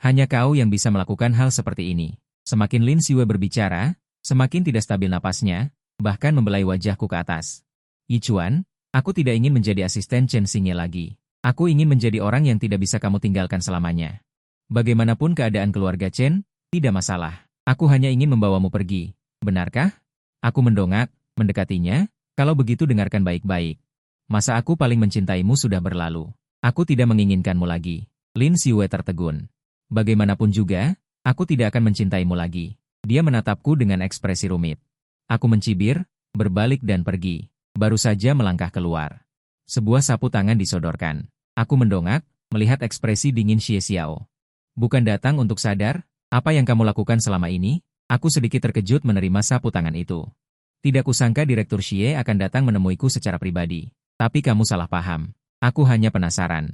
Hanya kau yang bisa melakukan hal seperti ini. Semakin Lin Xiwei berbicara, semakin tidak stabil napasnya, bahkan membelai wajahku ke atas. Yichuan, aku tidak ingin menjadi asisten Chen Xingye lagi. Aku ingin menjadi orang yang tidak bisa kamu tinggalkan selamanya. Bagaimanapun keadaan keluarga Chen, tidak masalah. Aku hanya ingin membawamu pergi. Benarkah? Aku mendongak, mendekatinya. Kalau begitu dengarkan baik-baik. Masa aku paling mencintaimu sudah berlalu. Aku tidak menginginkanmu lagi. Lin Xiwei tertegun. Bagaimanapun juga, aku tidak akan mencintaimu lagi. Dia menatapku dengan ekspresi rumit. Aku mencibir, berbalik dan pergi. Baru saja melangkah keluar. Sebuah sapu tangan disodorkan. Aku mendongak, melihat ekspresi dingin Xie Xiao. Bukan datang untuk sadar, apa yang kamu lakukan selama ini? Aku sedikit terkejut menerima sapu tangan itu. Tidak kusangka Direktur Xie akan datang menemuiku secara pribadi. Tapi kamu salah paham. Aku hanya penasaran.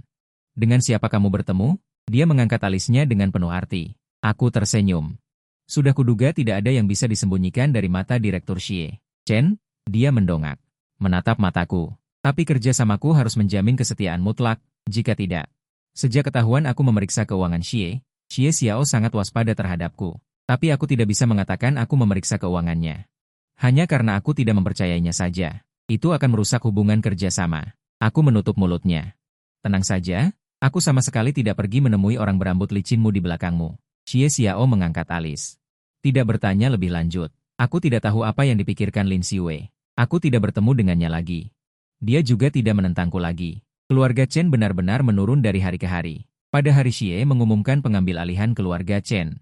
Dengan siapa kamu bertemu? Dia mengangkat alisnya dengan penuh arti. Aku tersenyum. Sudah kuduga tidak ada yang bisa disembunyikan dari mata Direktur Xie. Chen, dia mendongak. Menatap mataku. Tapi kerjasamaku harus menjamin kesetiaan mutlak, jika tidak. Sejak ketahuan aku memeriksa keuangan Xie Xiao sangat waspada terhadapku. Tapi aku tidak bisa mengatakan aku memeriksa keuangannya. Hanya karena aku tidak mempercayainya saja. Itu akan merusak hubungan kerjasama. Aku menutup mulutnya. Tenang saja, aku sama sekali tidak pergi menemui orang berambut licinmu di belakangmu. Xie Xiao mengangkat alis. Tidak bertanya lebih lanjut. Aku tidak tahu apa yang dipikirkan Lin Xiwei. Aku tidak bertemu dengannya lagi. Dia juga tidak menentangku lagi. Keluarga Chen benar-benar menurun dari hari ke hari. Pada hari Xie mengumumkan pengambil alihan keluarga Chen.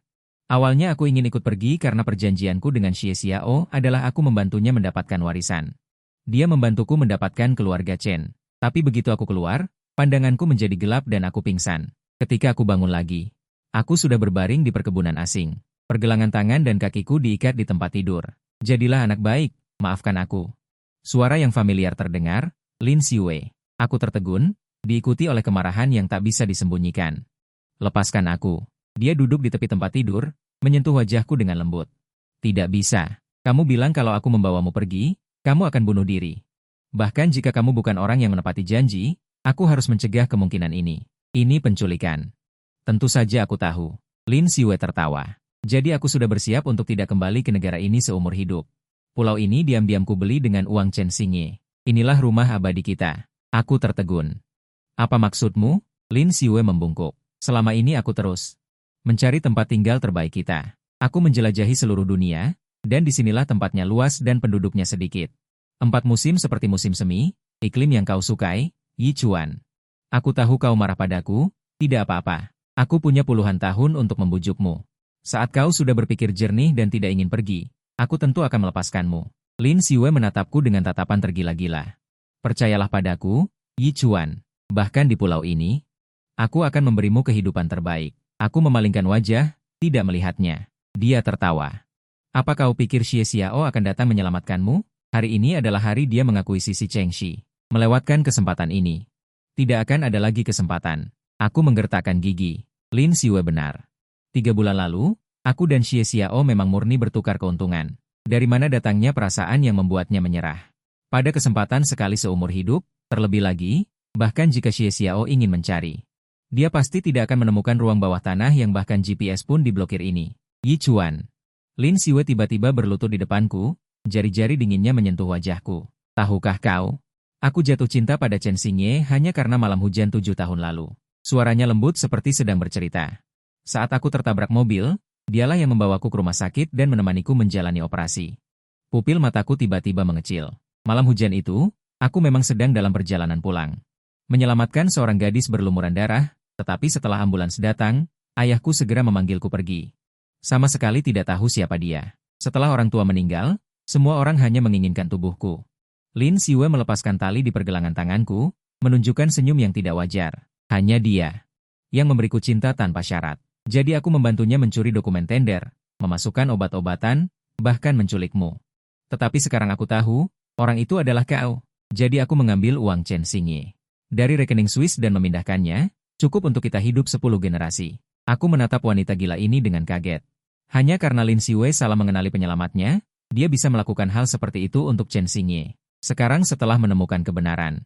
Awalnya aku ingin ikut pergi karena perjanjianku dengan Xie Xiao adalah aku membantunya mendapatkan warisan. Dia membantuku mendapatkan keluarga Chen. Tapi begitu aku keluar, pandanganku menjadi gelap dan aku pingsan. Ketika aku bangun lagi, aku sudah berbaring di perkebunan asing. Pergelangan tangan dan kakiku diikat di tempat tidur. Jadilah anak baik, maafkan aku. Suara yang familiar terdengar, Lin Xiwei. Aku tertegun, diikuti oleh kemarahan yang tak bisa disembunyikan. Lepaskan aku. Dia duduk di tepi tempat tidur, menyentuh wajahku dengan lembut. Tidak bisa. Kamu bilang kalau aku membawamu pergi, kamu akan bunuh diri. Bahkan jika kamu bukan orang yang menepati janji, aku harus mencegah kemungkinan ini. Ini penculikan. Tentu saja aku tahu. Lin Xiwei tertawa. Jadi aku sudah bersiap untuk tidak kembali ke negara ini seumur hidup. Pulau ini diam-diam kubeli dengan uang Chen Xingye. Inilah rumah abadi kita. Aku tertegun. Apa maksudmu? Lin Xiwei membungkuk. Selama ini aku terus Mencari tempat tinggal terbaik kita. Aku menjelajahi seluruh dunia, dan disinilah tempatnya luas dan penduduknya sedikit. 4 musim seperti musim semi, iklim yang kau sukai, Yi Chuan. Aku tahu kau marah padaku, tidak apa-apa. Aku punya puluhan tahun untuk membujukmu. Saat kau sudah berpikir jernih dan tidak ingin pergi, aku tentu akan melepaskanmu. Lin Siwei menatapku dengan tatapan tergila-gila. Percayalah padaku, Yi Chuan. Bahkan di pulau ini, aku akan memberimu kehidupan terbaik. Aku memalingkan wajah, tidak melihatnya. Dia tertawa. Apa kau pikir Xie Xiao akan datang menyelamatkanmu? Hari ini adalah hari dia mengakuisisi Cheng Shi. Melewatkan kesempatan ini. Tidak akan ada lagi kesempatan. Aku menggertakkan gigi. Lin Siwei benar. 3 bulan lalu, aku dan Xie Xiao memang murni bertukar keuntungan. Dari mana datangnya perasaan yang membuatnya menyerah? Pada kesempatan sekali seumur hidup, terlebih lagi, bahkan jika Xie Xiao ingin mencari. Dia pasti tidak akan menemukan ruang bawah tanah yang bahkan GPS pun diblokir ini. Yi Chuan. Lin Siwei tiba-tiba berlutut di depanku, jari-jari dinginnya menyentuh wajahku. Tahukah kau? Aku jatuh cinta pada Chen Xingye hanya karena malam hujan 7 tahun lalu. Suaranya lembut seperti sedang bercerita. Saat aku tertabrak mobil, dialah yang membawaku ke rumah sakit dan menemaniku menjalani operasi. Pupil mataku tiba-tiba mengecil. Malam hujan itu, aku memang sedang dalam perjalanan pulang. Menyelamatkan seorang gadis berlumuran darah, tetapi setelah ambulans datang, ayahku segera memanggilku pergi. Sama sekali tidak tahu siapa dia. Setelah orang tua meninggal, semua orang hanya menginginkan tubuhku. Lin Siwei melepaskan tali di pergelangan tanganku, menunjukkan senyum yang tidak wajar. Hanya dia yang memberiku cinta tanpa syarat. Jadi aku membantunya mencuri dokumen tender, memasukkan obat-obatan, bahkan menculikmu. Tetapi sekarang aku tahu, orang itu adalah kau. Jadi aku mengambil uang Chen Xingye dari rekening Swiss dan memindahkannya, cukup untuk kita hidup 10 generasi. Aku menatap wanita gila ini dengan kaget. Hanya karena Lin Siwei salah mengenali penyelamatnya, dia bisa melakukan hal seperti itu untuk Chen Xingye. Sekarang setelah menemukan kebenaran,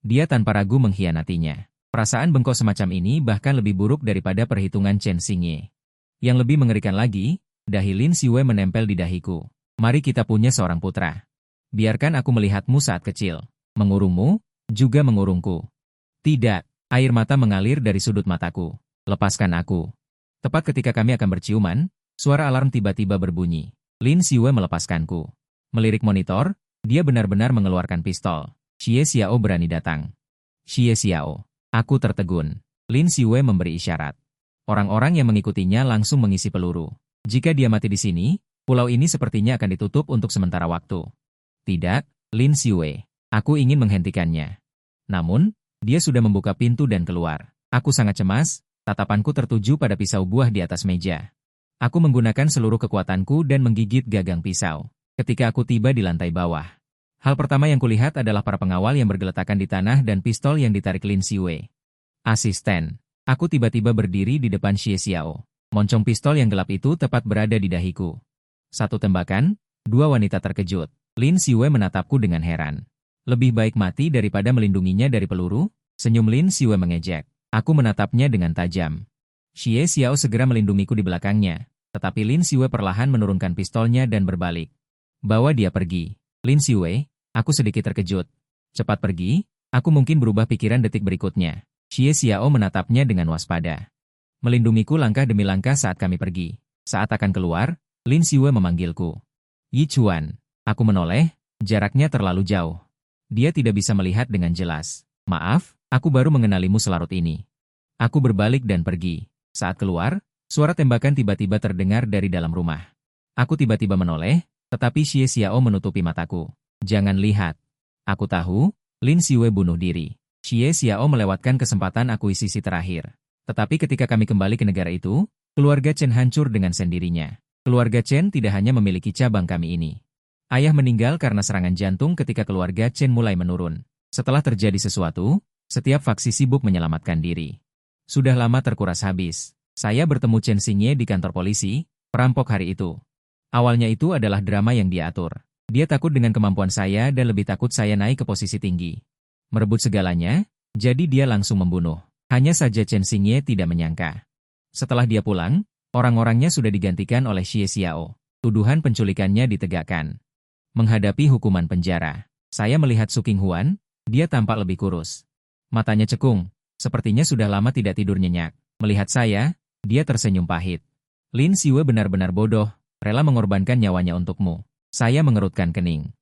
dia tanpa ragu mengkhianatinya. Perasaan bengkok semacam ini bahkan lebih buruk daripada perhitungan Chen Xingye. Yang lebih mengerikan lagi, dahi Lin Siwei menempel di dahiku. Mari kita punya seorang putra. Biarkan aku melihatmu saat kecil. Mengurungmu, juga mengurungku. Tidak, air mata mengalir dari sudut mataku. Lepaskan aku. Tepat ketika kami akan berciuman, suara alarm tiba-tiba berbunyi. Lin Siwei melepaskanku. Melirik monitor, dia benar-benar mengeluarkan pistol. Xie Xiao berani datang. Xie Xiao. Aku tertegun. Lin Siwei memberi isyarat. Orang-orang yang mengikutinya langsung mengisi peluru. Jika dia mati di sini, pulau ini sepertinya akan ditutup untuk sementara waktu. Tidak, Lin Siwei. Aku ingin menghentikannya. Namun, dia sudah membuka pintu dan keluar. Aku sangat cemas, tatapanku tertuju pada pisau buah di atas meja. Aku menggunakan seluruh kekuatanku dan menggigit gagang pisau. Ketika aku tiba di lantai bawah, hal pertama yang kulihat adalah para pengawal yang bergeletakan di tanah dan pistol yang ditarik Lin Siwei. Asisten. Aku tiba-tiba berdiri di depan Xie Xiao. Moncong pistol yang gelap itu tepat berada di dahiku. Satu tembakan, 2 wanita terkejut. Lin Siwei menatapku dengan heran. Lebih baik mati daripada melindunginya dari peluru, senyum Lin Siwei mengejek. Aku menatapnya dengan tajam. Xie Xiao segera melindungiku di belakangnya, tetapi Lin Siwei perlahan menurunkan pistolnya dan berbalik. Bawa dia pergi. Lin Siwei, aku sedikit terkejut. Cepat pergi, aku mungkin berubah pikiran detik berikutnya. Xie Xiao menatapnya dengan waspada. Melindungiku langkah demi langkah saat kami pergi. Saat akan keluar, Lin Siwei memanggilku. Yi Chuan. Aku menoleh, jaraknya terlalu jauh. Dia tidak bisa melihat dengan jelas. Maaf, aku baru mengenalimu selarut ini. Aku berbalik dan pergi. Saat keluar, suara tembakan tiba-tiba terdengar dari dalam rumah. Aku tiba-tiba menoleh, tetapi Xie Xiao menutupi mataku. Jangan lihat. Aku tahu, Lin Siwei bunuh diri. Xie Xiao melewatkan kesempatan akuisisi terakhir. Tetapi ketika kami kembali ke negara itu, keluarga Chen hancur dengan sendirinya. Keluarga Chen tidak hanya memiliki cabang kami ini. Ayah meninggal karena serangan jantung ketika keluarga Chen mulai menurun. Setelah terjadi sesuatu, setiap faksi sibuk menyelamatkan diri. Sudah lama terkuras habis. Saya bertemu Chen Xingye di kantor polisi, perampok hari itu. Awalnya itu adalah drama yang dia atur. Dia takut dengan kemampuan saya dan lebih takut saya naik ke posisi tinggi. Merebut segalanya, jadi dia langsung membunuh. Hanya saja Chen Xingye tidak menyangka. Setelah dia pulang, orang-orangnya sudah digantikan oleh Xie Xiao. Tuduhan penculikannya ditegakkan. Menghadapi hukuman penjara, saya melihat Su Qinghuan, dia tampak lebih kurus. Matanya cekung, sepertinya sudah lama tidak tidur nyenyak. Melihat saya, Dia tersenyum pahit. Lin Xue benar-benar bodoh, rela mengorbankan nyawanya untukmu. Saya mengerutkan kening.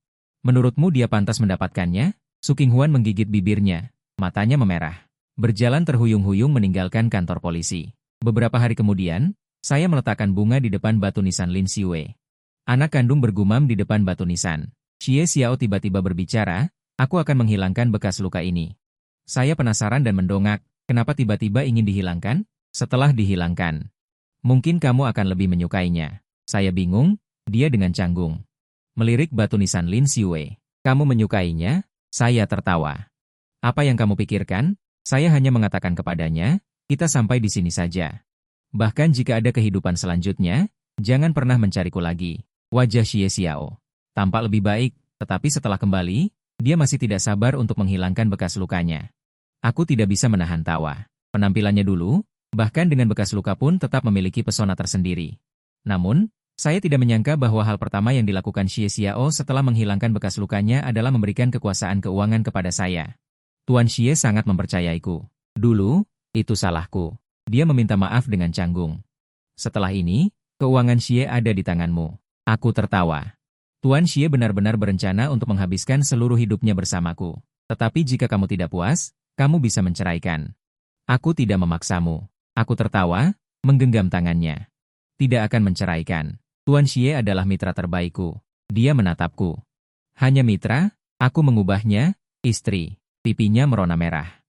Menurutmu dia pantas mendapatkannya? Su Qinghuan menggigit bibirnya, matanya memerah. Berjalan terhuyung-huyung meninggalkan kantor polisi. Beberapa hari kemudian, saya meletakkan bunga di depan batu nisan Lin Xue. Anak kandung bergumam di depan batu nisan. Xie Xiao tiba-tiba berbicara, aku akan menghilangkan bekas luka ini. Saya penasaran dan mendongak, kenapa tiba-tiba ingin dihilangkan? Setelah dihilangkan, mungkin kamu akan lebih menyukainya. Saya bingung, dia dengan canggung melirik batu nisan Lin Xue. Kamu menyukainya? Saya tertawa. Apa yang kamu pikirkan? Saya hanya mengatakan kepadanya, kita sampai di sini saja. Bahkan jika ada kehidupan selanjutnya, jangan pernah mencariku lagi. Wajah Xie Xiao tampak lebih baik, tetapi setelah kembali, dia masih tidak sabar untuk menghilangkan bekas lukanya. Aku tidak bisa menahan tawa. Penampilannya dulu, bahkan dengan bekas luka pun tetap memiliki pesona tersendiri. Namun, saya tidak menyangka bahwa hal pertama yang dilakukan Xie Xiao setelah menghilangkan bekas lukanya adalah memberikan kekuasaan keuangan kepada saya. Tuan Xie sangat mempercayaiku. Dulu, itu salahku. Dia meminta maaf dengan canggung. Setelah ini, keuangan Xie ada di tanganmu. Aku tertawa. Tuan Xie benar-benar berencana untuk menghabiskan seluruh hidupnya bersamaku. Tetapi jika kamu tidak puas, kamu bisa menceraikan. Aku tidak memaksamu. Aku tertawa, menggenggam tangannya. Tidak akan menceraikan. Tuan Xie adalah mitra terbaikku. Dia menatapku. Hanya mitra, aku mengubahnya, istri. Pipinya merona merah.